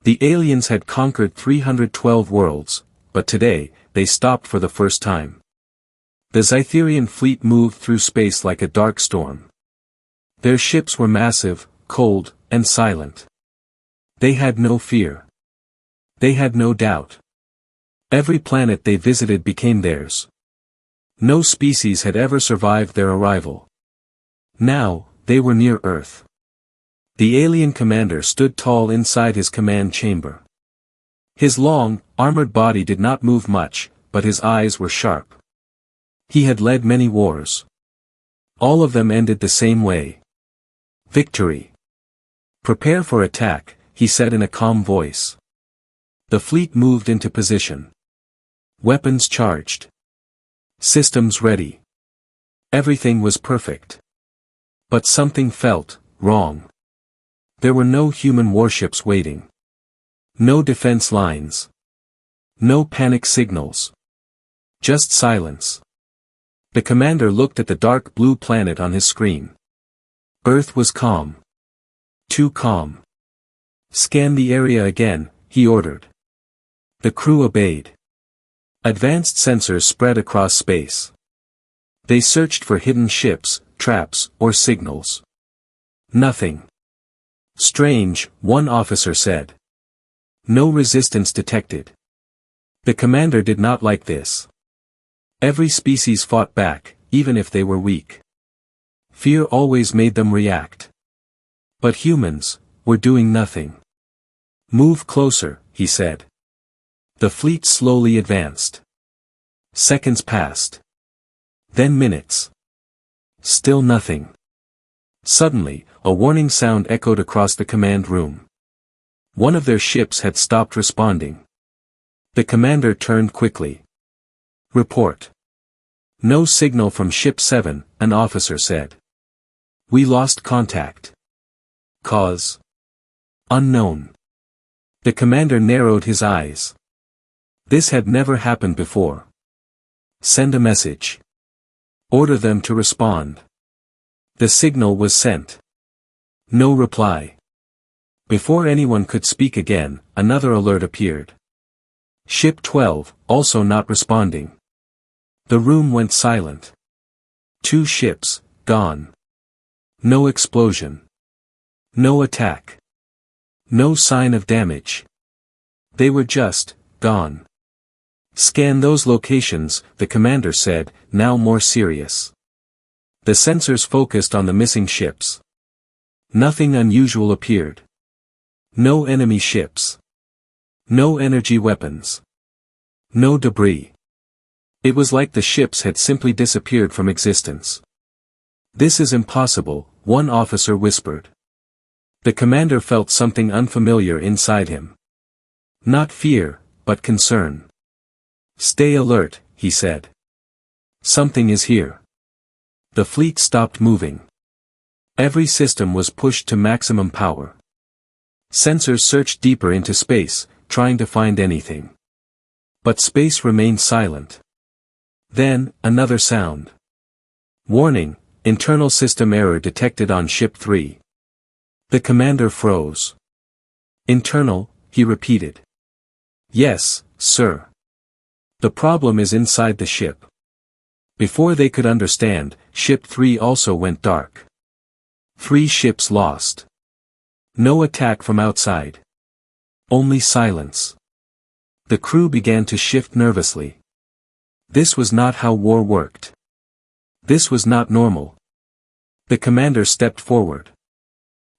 The aliens had conquered 312 worlds, but today, they stopped for the first time. The Zytherian fleet moved through space like a dark storm. Their ships were massive, cold, and silent. They had no fear. They had no doubt. Every planet they visited became theirs. No species had ever survived their arrival. Now, they were near Earth. The alien commander stood tall inside his command chamber. His long, armored body did not move much, but his eyes were sharp. He had led many wars. All of them ended the same way. Victory. Prepare for attack, he said in a calm voice. The fleet moved into position. Weapons charged. Systems ready. Everything was perfect. But something felt wrong. There were no human warships waiting. No defense lines. No panic signals. Just silence. The commander looked at the dark blue planet on his screen. Earth was calm. Too calm. Scan the area again, he ordered. The crew obeyed. Advanced sensors spread across space. They searched for hidden ships, traps, or signals. Nothing. Strange, one officer said. No resistance detected. The commander did not like this. Every species fought back, even if they were weak. Fear always made them react. But humans were doing nothing. Move closer, he said. The fleet slowly advanced. Seconds passed. Then minutes. Still nothing. Suddenly, a warning sound echoed across the command room. One of their ships had stopped responding. The commander turned quickly. Report. No signal from Ship 7, an officer said. We lost contact. Cause? Unknown. The commander narrowed his eyes. This had never happened before. Send a message. Order them to respond. The signal was sent. No reply. Before anyone could speak again, another alert appeared. Ship 12, also not responding. The room went silent. 2 ships, gone. No explosion. No attack. No sign of damage. They were just gone. Scan those locations, the commander said, now more serious. The sensors focused on the missing ships. Nothing unusual appeared. No enemy ships. No energy weapons. No debris. It was like the ships had simply disappeared from existence. This is impossible, one officer whispered. The commander felt something unfamiliar inside him. Not fear, but concern. Stay alert, he said. Something is here. The fleet stopped moving. Every system was pushed to maximum power. Sensors searched deeper into space, trying to find anything. But space remained silent. Then, another sound. Warning, internal system error detected on Ship 3. The commander froze. Internal, he repeated. Yes, sir. The problem is inside the ship. Before they could understand, Ship 3 also went dark. 3 ships lost. No attack from outside. Only silence. The crew began to shift nervously. This was not how war worked. This was not normal. The commander stepped forward.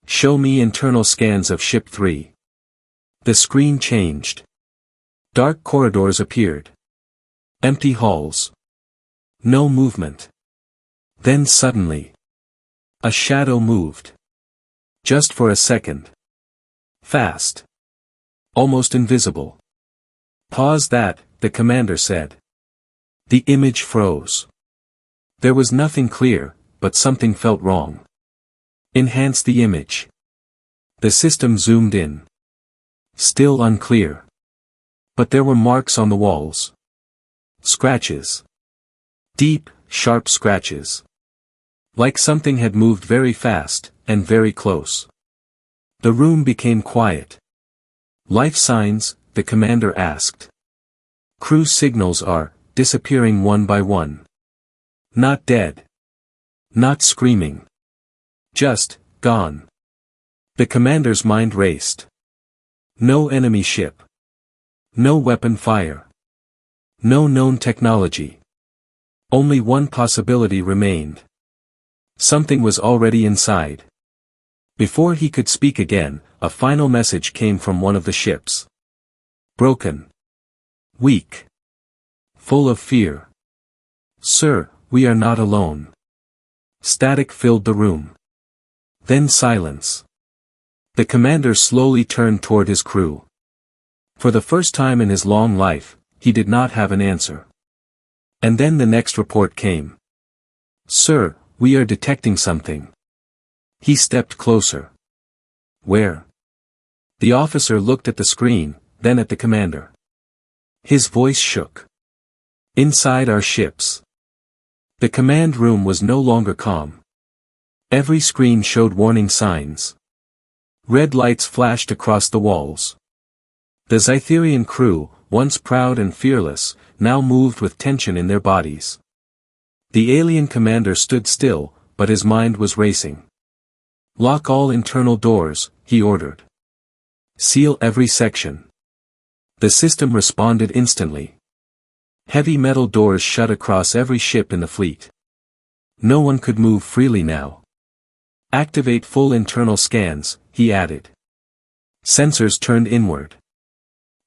Show me internal scans of Ship 3. The screen changed. Dark corridors appeared. Empty halls. No movement. Then suddenly, a shadow moved. Just for a second. Fast. Almost invisible. Pause that, the commander said. The image froze. There was nothing clear, but something felt wrong. Enhance the image. The system zoomed in. Still unclear. But there were marks on the walls. Scratches. Deep, sharp scratches. Like something had moved very fast, and very close. The room became quiet. Life signs, the commander asked. Crew signals are disappearing one by one. Not dead. Not screaming. Just gone. The commander's mind raced. No enemy ship. No weapon fire. No known technology. Only one possibility remained. Something was already inside. Before he could speak again, a final message came from one of the ships. Broken. Weak. Full of fear. Sir, we are not alone. Static filled the room. Then silence. The commander slowly turned toward his crew. For the first time in his long life, he did not have an answer. And then the next report came. Sir, we are detecting something. He stepped closer. Where? The officer looked at the screen, then at the commander. His voice shook. Inside our ships. The command room was no longer calm. Every screen showed warning signs. Red lights flashed across the walls. The Zytherian crew, once proud and fearless, now moved with tension in their bodies. The alien commander stood still, but his mind was racing. Lock all internal doors, he ordered. Seal every section. The system responded instantly. Heavy metal doors shut across every ship in the fleet. No one could move freely now. Activate full internal scans, he added. Sensors turned inward.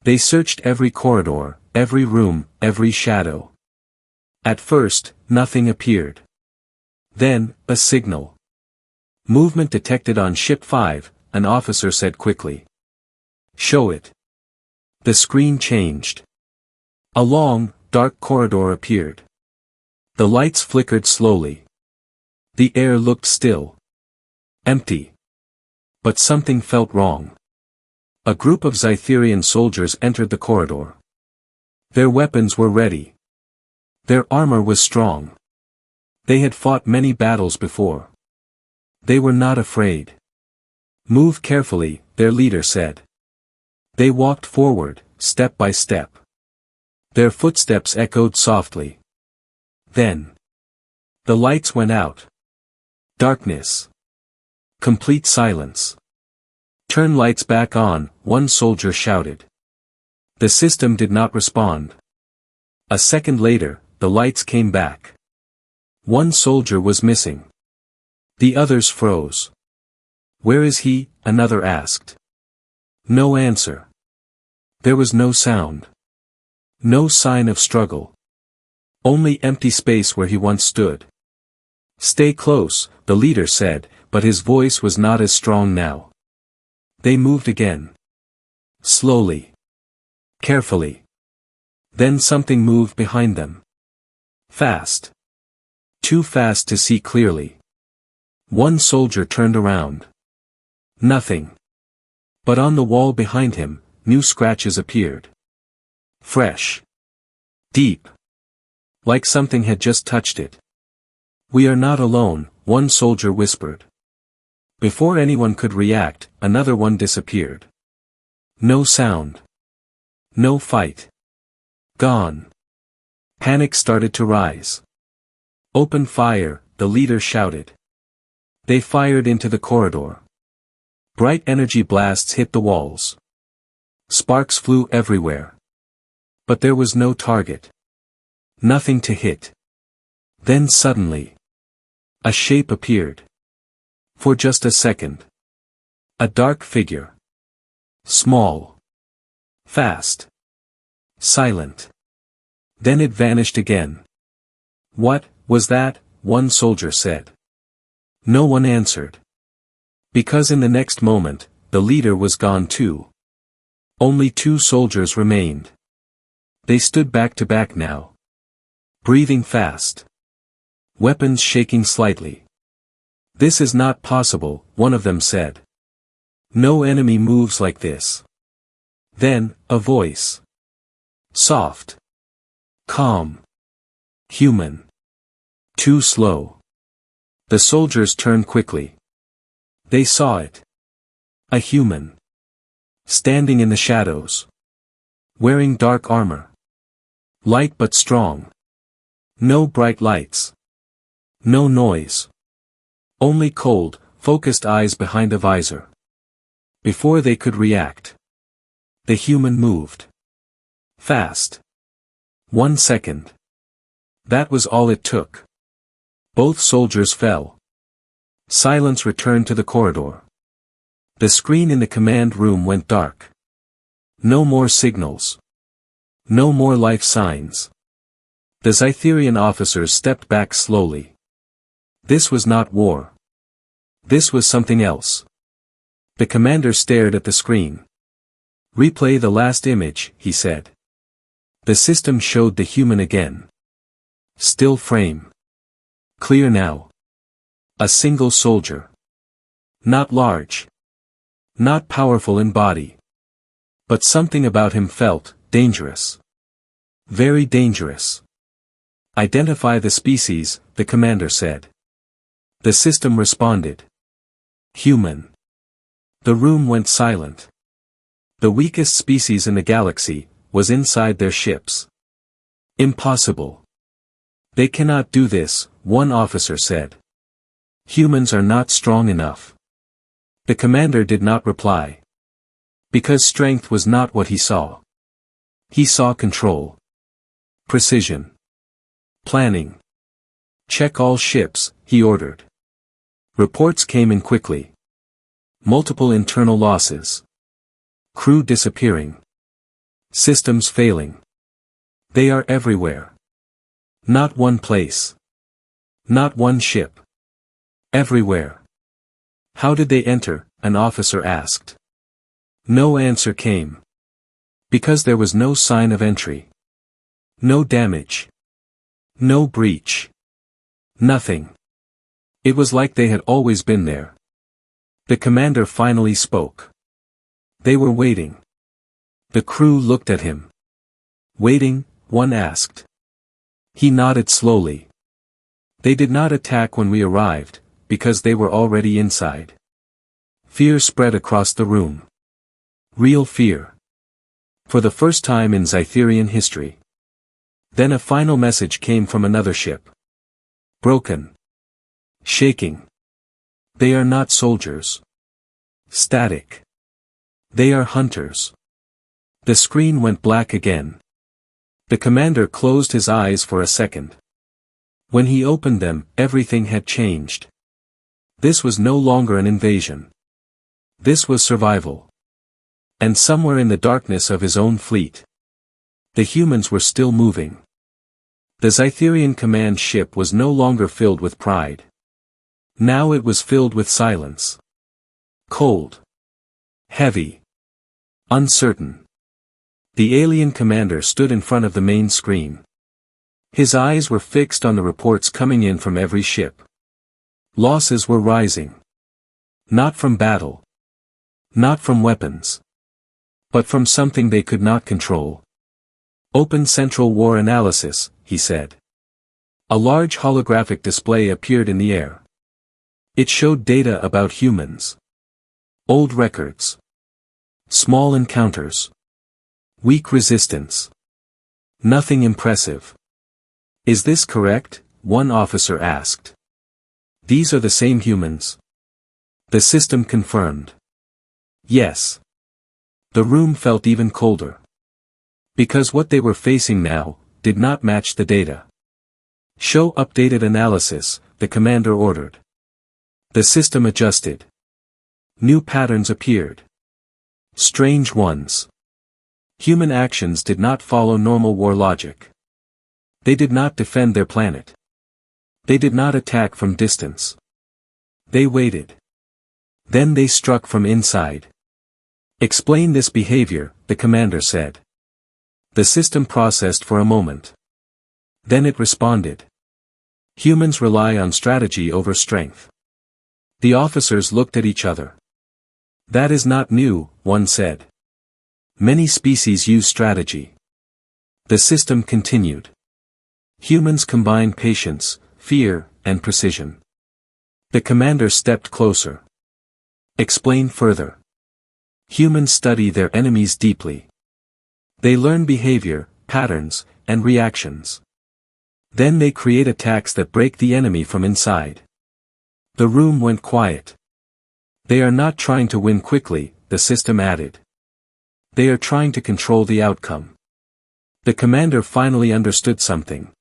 They searched every corridor, every room, every shadow. At first, nothing appeared. Then, a signal. Movement detected on Ship 5, an officer said quickly. Show it. The screen changed. A long, dark corridor appeared. The lights flickered slowly. The air looked still. Empty. But something felt wrong. A group of Zytherian soldiers entered the corridor. Their weapons were ready. Their armor was strong. They had fought many battles before. They were not afraid. Move carefully, their leader said. They walked forward, step by step. Their footsteps echoed softly. Then. The lights went out. Darkness. Complete silence. Turn lights back on, one soldier shouted. The system did not respond. A second later, the lights came back. One soldier was missing. The others froze. Where is he? Another asked. No answer. There was no sound. No sign of struggle. Only empty space where he once stood. Stay close, the leader said, but his voice was not as strong now. They moved again. Slowly. Carefully. Then something moved behind them. Fast. Too fast to see clearly. One soldier turned around. Nothing. But on the wall behind him, new scratches appeared. Fresh. Deep. Like something had just touched it. We are not alone, one soldier whispered. Before anyone could react, another one disappeared. No sound. No fight. Gone. Panic started to rise. Open fire, the leader shouted. They fired into the corridor. Bright energy blasts hit the walls. Sparks flew everywhere. But there was no target. Nothing to hit. Then suddenly. A shape appeared. For just a second. A dark figure. Small. Fast. Silent. Then it vanished again. What was that? One soldier said. No one answered. Because in the next moment, the leader was gone too. Only two soldiers remained. They stood back to back now. Breathing fast. Weapons shaking slightly. This is not possible, one of them said. No enemy moves like this. Then, a voice. Soft. Calm. Human. Too slow. The soldiers turned quickly. They saw it. A human. Standing in the shadows. Wearing dark armor. Light but strong. No bright lights. No noise. Only cold, focused eyes behind a visor. Before they could react, the human moved. Fast. 1 second. That was all it took. Both soldiers fell. Silence returned to the corridor. The screen in the command room went dark. No more signals. No more life signs. The Zytherian officers stepped back slowly. This was not war. This was something else. The commander stared at the screen. "Replay the last image," he said. The system showed the human again. Still frame. Clear now. A single soldier. Not large. Not powerful in body. But something about him felt dangerous. Very dangerous. "Identify the species," the commander said. The system responded. Human. The room went silent. The weakest species in the galaxy was inside their ships. Impossible. "They cannot do this," one officer said. "Humans are not strong enough." The commander did not reply. Because strength was not what he saw. He saw control. Precision. Planning. "Check all ships," he ordered. Reports came in quickly. Multiple internal losses. Crew disappearing. Systems failing. They are everywhere. Not one place. Not one ship. Everywhere. "How did they enter?" an officer asked. No answer came. Because there was no sign of entry. No damage. No breach. Nothing. It was like they had always been there. The commander finally spoke. They were waiting. The crew looked at him. "Waiting?" one asked. He nodded slowly. "They did not attack when we arrived, because they were already inside." Fear spread across the room. Real fear. For the first time in Zytherian history. Then a final message came from another ship. Broken. Shaking. "They are not soldiers. Static. They are hunters." The screen went black again. The commander closed his eyes for a second. When he opened them, everything had changed. This was no longer an invasion. This was survival. And somewhere in the darkness of his own fleet, the humans were still moving. The Zytherian command ship was no longer filled with pride. Now it was filled with silence. Cold. Heavy. Uncertain. The alien commander stood in front of the main screen. His eyes were fixed on the reports coming in from every ship. Losses were rising. Not from battle. Not from weapons. But from something they could not control. "Open Central War Analysis," he said. A large holographic display appeared in the air. It showed data about humans. Old records. Small encounters. Weak resistance. Nothing impressive. "Is this correct?" one officer asked. "These are the same humans." The system confirmed. Yes. The room felt even colder. Because what they were facing now did not match the data. "Show updated analysis," the commander ordered. The system adjusted. New patterns appeared. Strange ones. Human actions did not follow normal war logic. They did not defend their planet. They did not attack from distance. They waited. Then they struck from inside. "Explain this behavior," the commander said. The system processed for a moment. Then it responded. "Humans rely on strategy over strength." The officers looked at each other. "That is not new," one said. "Many species use strategy." The system continued. "Humans combine patience, fear, and precision." The commander stepped closer. "Explain further." Humans study their enemies deeply. They learn behavior, patterns, and reactions. Then they create attacks that break the enemy from inside. The room went quiet. They are not trying to win quickly, the system added. They are trying to control the outcome. The commander finally understood something.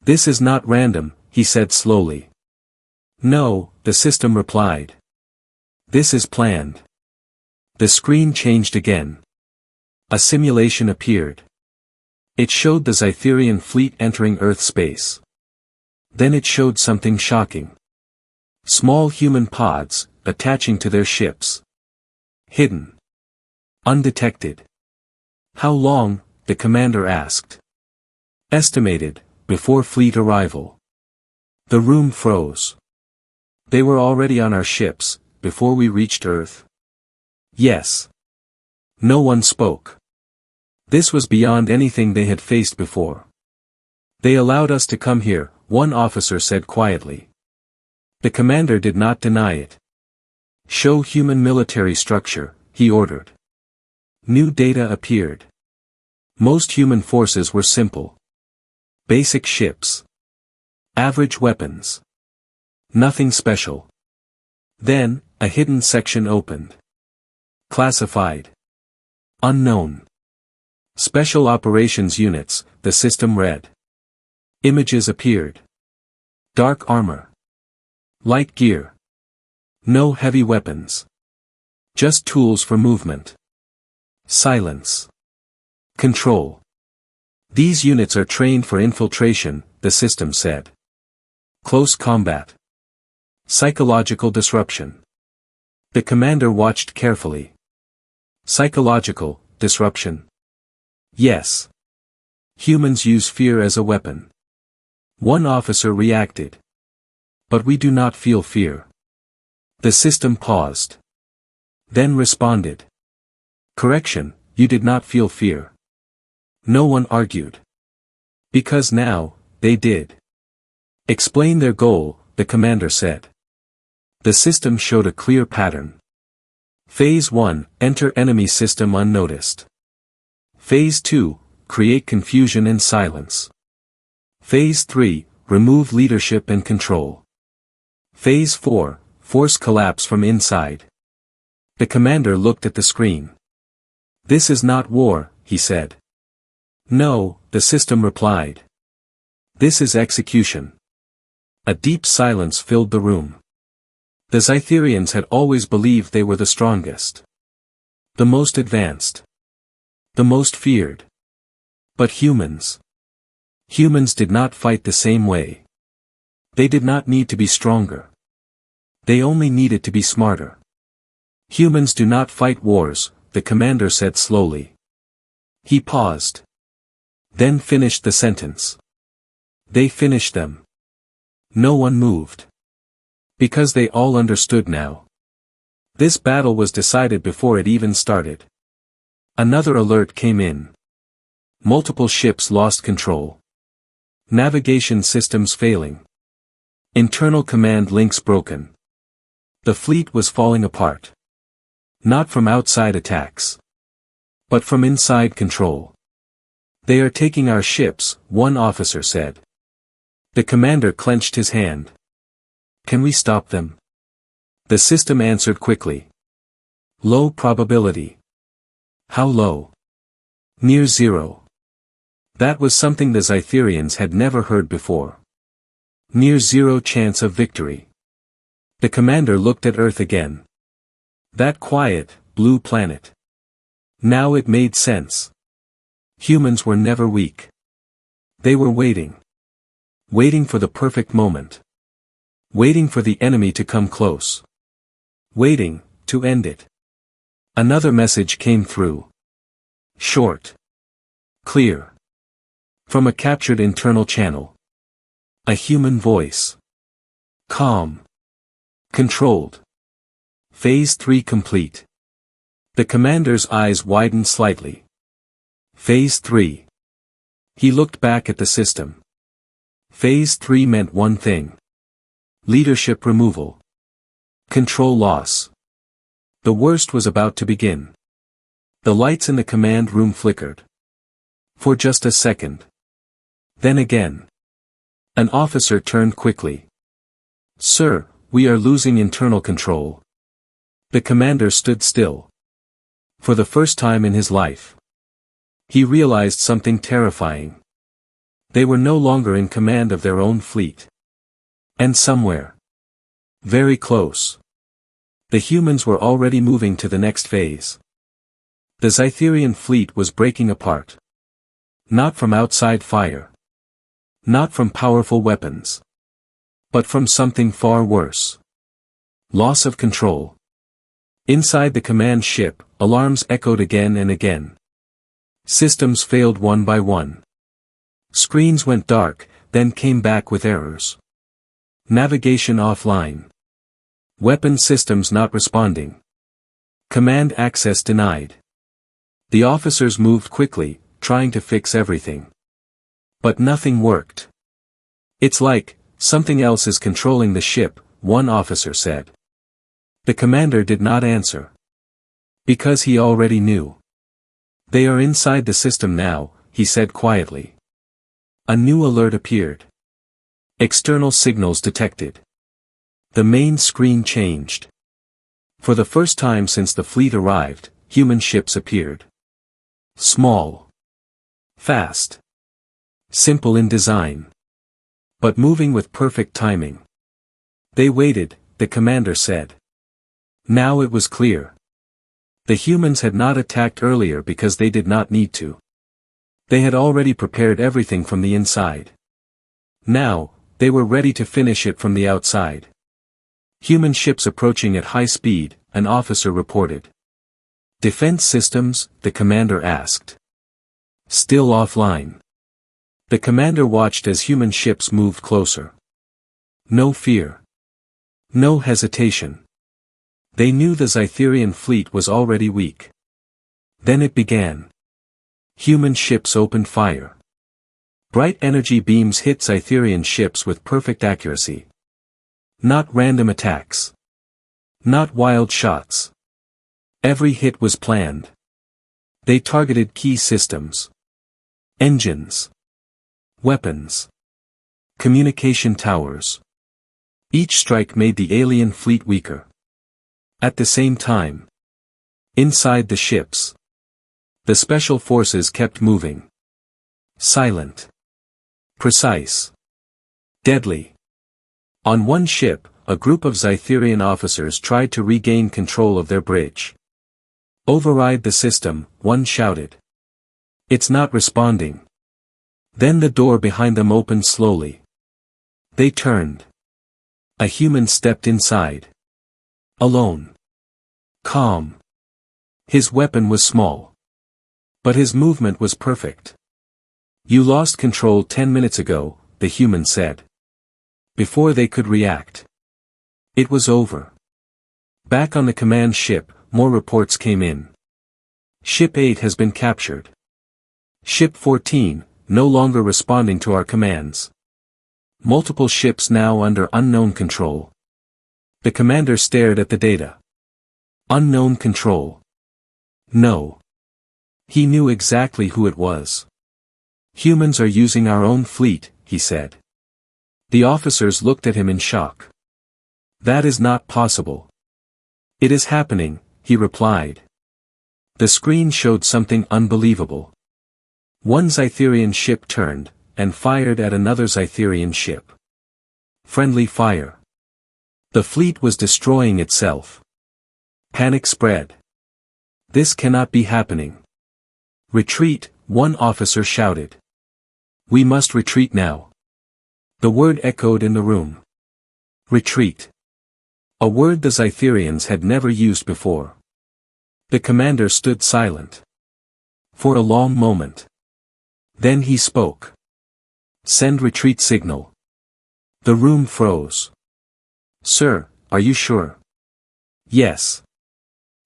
This is not random, he said slowly. No, the system replied. This is planned. The screen changed again. A simulation appeared. It showed the Zytherian fleet entering Earth space. Then it showed something shocking. Small human pods, attaching to their ships. Hidden. Undetected. How long, the commander asked. Estimated, before fleet arrival. The room froze. They were already on our ships, before we reached Earth. Yes. No one spoke. This was beyond anything they had faced before. They allowed us to come here, one officer said quietly. The commander did not deny it. Show human military structure, he ordered. New data appeared. Most human forces were simple. Basic ships. Average weapons. Nothing special. Then, a hidden section opened. Classified. Unknown. Special Operations Units, the system read. Images appeared. Dark armor. Light gear. No heavy weapons. Just tools for movement. Silence. Control. These units are trained for infiltration, the system said. Close combat. Psychological disruption. The commander watched carefully. Psychological disruption. Yes. Humans use fear as a weapon. One officer reacted. But we do not feel fear. The system paused. Then responded. Correction, you did not feel fear. No one argued. Because now, they did. Explain their goal, the commander said. The system showed a clear pattern. Phase 1, enter enemy system unnoticed. Phase 2, create confusion and silence. Phase 3, remove leadership and control. Phase 4, force collapse from inside. The commander looked at the screen. This is not war, he said. No, the system replied. This is execution. A deep silence filled the room. The Zytherians had always believed they were the strongest. The most advanced. The most feared. But humans. Humans did not fight the same way. They did not need to be stronger. They only needed to be smarter. Humans do not fight wars, the commander said slowly. He paused. Then finished the sentence. They finished them. No one moved. Because they all understood now. This battle was decided before it even started. Another alert came in. Multiple ships lost control. Navigation systems failing. Internal command links broken. The fleet was falling apart. Not from outside attacks. But from inside control. They are taking our ships, one officer said. The commander clenched his hand. Can we stop them? The system answered quickly. Low probability. How low? Near zero. That was something the Zytherians had never heard before. Near zero chance of victory. The commander looked at Earth again. That quiet, blue planet. Now it made sense. Humans were never weak. They were waiting. Waiting for the perfect moment. Waiting for the enemy to come close. Waiting, to end it. Another message came through. Short. Clear. From a captured internal channel. A human voice. Calm. Controlled. Phase 3 complete. The commander's eyes widened slightly. Phase 3. He looked back at the system. Phase 3 meant one thing. Leadership removal. Control loss. The worst was about to begin. The lights in the command room flickered. For just a second. Then again. An officer turned quickly. "Sir, we are losing internal control." The commander stood still. For the first time in his life, he realized something terrifying. They were no longer in command of their own fleet. And somewhere, very close, the humans were already moving to the next phase. The Zytherian fleet was breaking apart. Not from outside fire. Not from powerful weapons. But from something far worse. Loss of control. Inside the command ship, alarms echoed again and again. Systems failed one by one. Screens went dark, then came back with errors. Navigation offline. Weapon systems not responding. Command access denied. The officers moved quickly, trying to fix everything. But nothing worked. "It's like, something else is controlling the ship," one officer said. The commander did not answer. Because he already knew. "They are inside the system now," he said quietly. A new alert appeared. External signals detected. The main screen changed. For the first time since the fleet arrived, human ships appeared. Small. Fast. Simple in design. But moving with perfect timing. They waited, the commander said. Now it was clear. The humans had not attacked earlier because they did not need to. They had already prepared everything from the inside. Now, they were ready to finish it from the outside. Human ships approaching at high speed, an officer reported. "Defense systems?" the commander asked. "Still offline." The commander watched as human ships moved closer. No fear. No hesitation. They knew the Zytherian fleet was already weak. Then it began. Human ships opened fire. Bright energy beams hit Zytherian ships with perfect accuracy. Not random attacks. Not wild shots. Every hit was planned. They targeted key systems. Engines. Weapons. Communication towers. Each strike made the alien fleet weaker. At the same time. Inside the ships. The special forces kept moving. Silent. Precise. Deadly. On one ship, a group of Zytherian officers tried to regain control of their bridge. "Override the system," one shouted. "It's not responding." Then the door behind them opened slowly. They turned. A human stepped inside. Alone. Calm. His weapon was small. But his movement was perfect. "You lost control 10 minutes ago," the human said. Before they could react. It was over. Back on the command ship, more reports came in. Ship 8 has been captured. Ship 14, no longer responding to our commands. Multiple ships now under unknown control. The commander stared at the data. Unknown control. No. He knew exactly who it was. "Humans are using our own fleet," he said. The officers looked at him in shock. "That is not possible." "It is happening," he replied. The screen showed something unbelievable. One Zytherian ship turned, and fired at another Zytherian ship. Friendly fire. The fleet was destroying itself. Panic spread. "This cannot be happening." "Retreat," one officer shouted. "We must retreat now." The word echoed in the room. Retreat. A word the Zytherians had never used before. The commander stood silent. For a long moment. Then he spoke. "Send retreat signal." The room froze. "Sir, are you sure?" "Yes."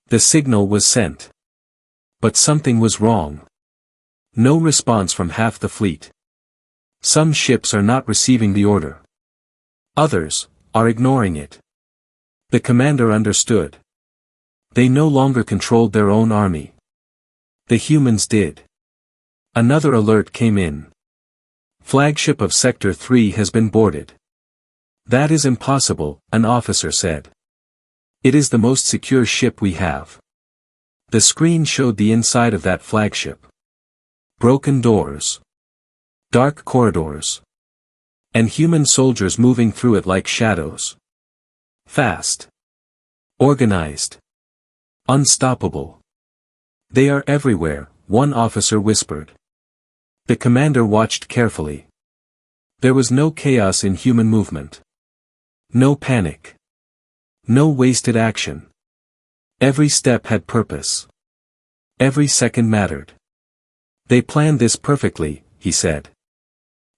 The signal was sent. But something was wrong. No response from half the fleet. Some ships are not receiving the order. Others are ignoring it. The commander understood. They no longer controlled their own army. The humans did. Another alert came in. Flagship of Sector 3 has been boarded. That is impossible, an officer said. It is the most secure ship we have. The screen showed the inside of that flagship. Broken doors. Dark corridors. And human soldiers moving through it like shadows. Fast. Organized. Unstoppable. They are everywhere, one officer whispered. The commander watched carefully. There was no chaos in human movement. No panic. No wasted action. Every step had purpose. Every second mattered. They planned this perfectly, he said.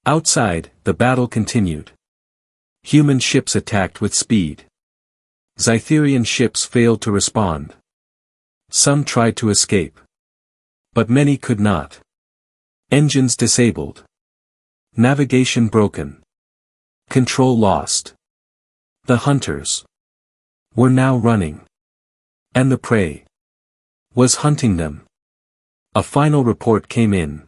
Outside, the battle continued. Human ships attacked with speed. Zytherian ships failed to respond. Some tried to escape. But many could not. Engines disabled. Navigation broken. Control lost. The hunters were now running. And the prey was hunting them. A final report came in.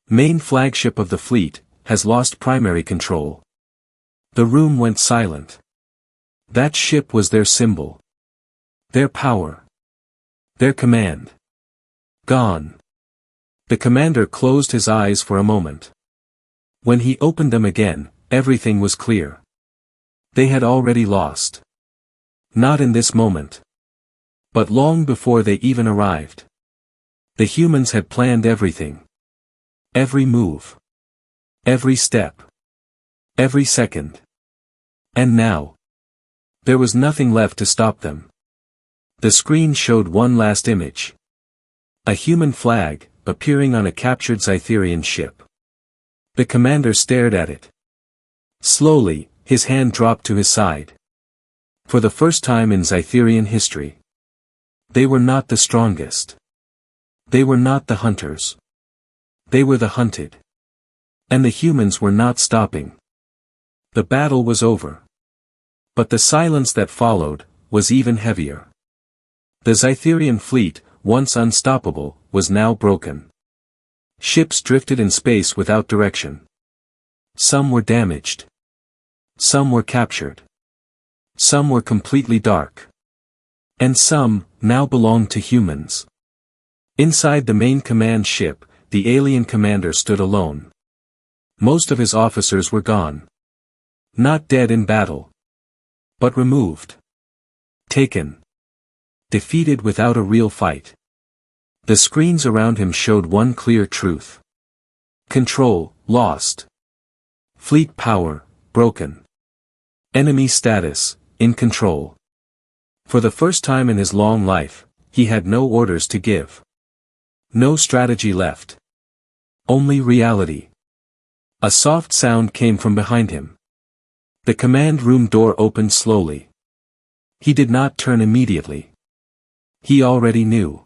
Main flagship of the fleet has lost primary control. The room went silent. That ship was their symbol. Their power. Their command. Gone. The commander closed his eyes for a moment. When he opened them again, everything was clear. They had already lost. Not in this moment. But long before they even arrived. The humans had planned everything. Every move. Every step. Every second. And now. There was nothing left to stop them. The screen showed one last image. A human flag, appearing on a captured Zytherian ship. The commander stared at it. Slowly, his hand dropped to his side. For the first time in Zytherian history. They were not the strongest. They were not the hunters. They were the hunted. And the humans were not stopping. The battle was over. But the silence that followed was even heavier. The Zytherian fleet, once unstoppable, was now broken. Ships drifted in space without direction. Some were damaged. Some were captured. Some were completely dark. And some, now belonged to humans. Inside the main command ship, the alien commander stood alone. Most of his officers were gone. Not dead in battle. But removed. Taken. Defeated without a real fight. The screens around him showed one clear truth. Control, lost. Fleet power, broken. Enemy status, in control. For the first time in his long life, he had no orders to give. No strategy left. Only reality. A soft sound came from behind him. The command room door opened slowly. He did not turn immediately. He already knew.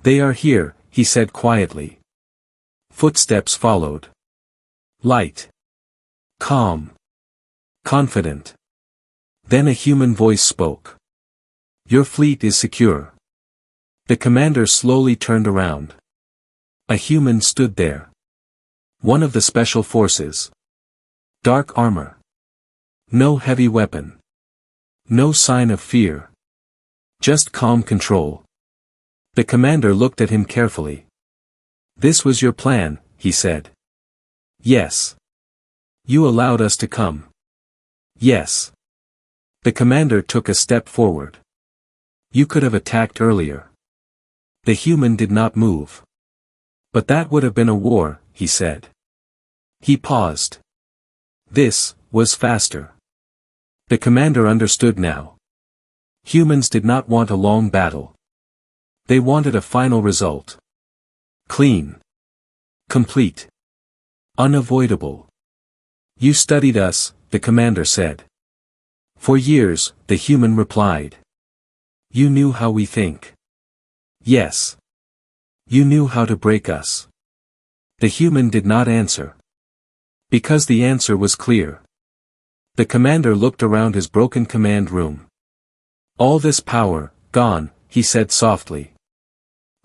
They are here, he said quietly. Footsteps followed. Light. Calm. Confident. Then a human voice spoke. Your fleet is secure. The commander slowly turned around. A human stood there. One of the special forces. Dark armor. No heavy weapon. No sign of fear. Just calm control. The commander looked at him carefully. This was your plan, he said. Yes. You allowed us to come. Yes. The commander took a step forward. You could have attacked earlier. The human did not move. But that would have been a war, he said. He paused. This was faster. The commander understood now. Humans did not want a long battle. They wanted a final result. Clean. Complete. Unavoidable. You studied us, the commander said. For years, the human replied. You knew how we think. Yes. You knew how to break us. The human did not answer. Because the answer was clear. The commander looked around his broken command room. All this power, Gone, he said softly.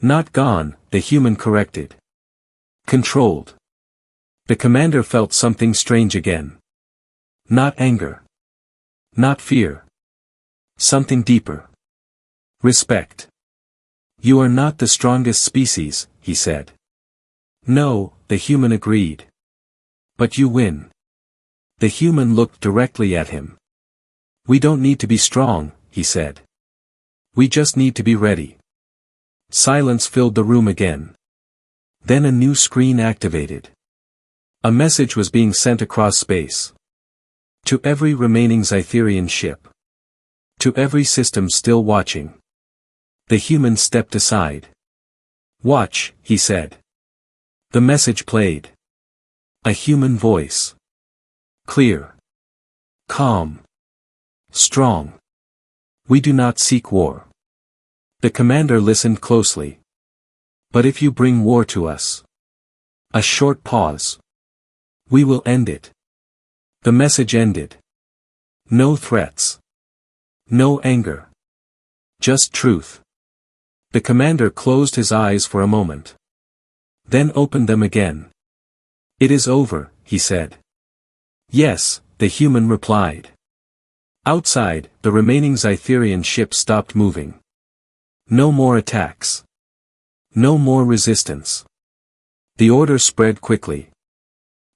Not gone, the human corrected. Controlled. The commander felt something strange again. Not anger. Not fear. Something deeper. Respect. You are not the strongest species, he said. No, the human agreed. But you win. The human looked directly at him. We don't need to be strong, he said. We just need to be ready. Silence filled the room again. Then a new screen activated. A message was being sent across space. To every remaining Zytherian ship. To every system still watching. The human stepped aside. Watch, he said. The message played. A human voice. Clear. Calm. Strong. We do not seek war. The commander listened closely. But if you bring war to us. A short pause. We will end it. The message ended. No threats. No anger. Just truth. The commander closed his eyes for a moment. Then opened them again. It is over, he said. Yes, the human replied. Outside, the remaining Zytherian ship stopped moving. No more attacks. No more resistance. The order spread quickly.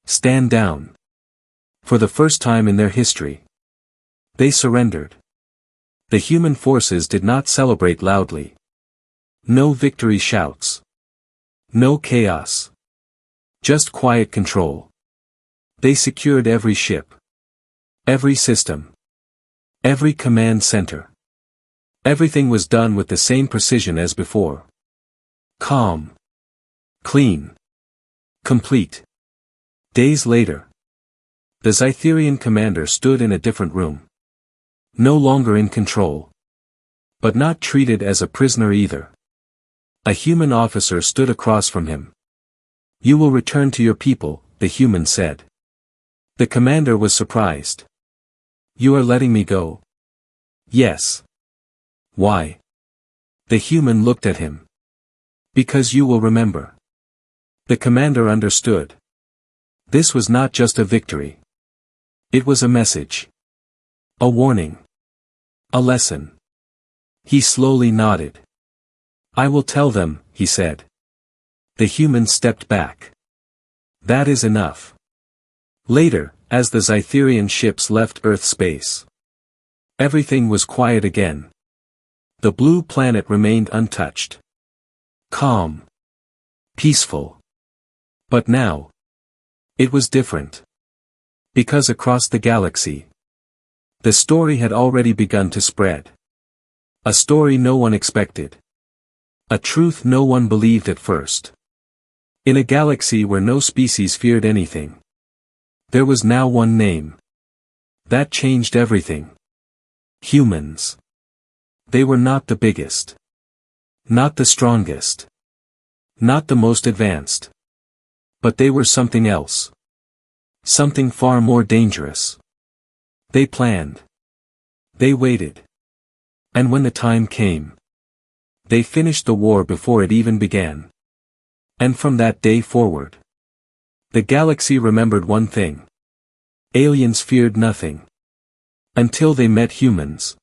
Stand down. For the first time in their history. They surrendered. The human forces did not celebrate loudly. No victory shouts. No chaos. Just quiet control. They secured every ship. Every system. Every command center. Everything was done with the same precision as before. Calm. Clean. Complete. Days later. The Zytherian commander stood in a different room. No longer in control. But not treated as a prisoner either. A human officer stood across from him. You will return to your people, the human said. The commander was surprised. You are letting me go? Yes. Why? The human looked at him. Because you will remember. The commander understood. This was not just a victory. It was a message. A warning. A lesson. He slowly nodded. I will tell them, he said. The human stepped back. That is enough. Later, as the Zytherian ships left Earth space. Everything was quiet again. The blue planet remained untouched. Calm. Peaceful. But now. It was different. Because across the galaxy. The story had already begun to spread. A story no one expected. A truth no one believed at first. In a galaxy where no species feared anything. There was now one name. That changed everything. Humans. They were not the biggest. Not the strongest. Not the most advanced. But they were something else. Something far more dangerous. They planned. They waited. And when the time came. They finished the war before it even began. And from that day forward. The galaxy remembered one thing. Aliens feared nothing. Until they met humans.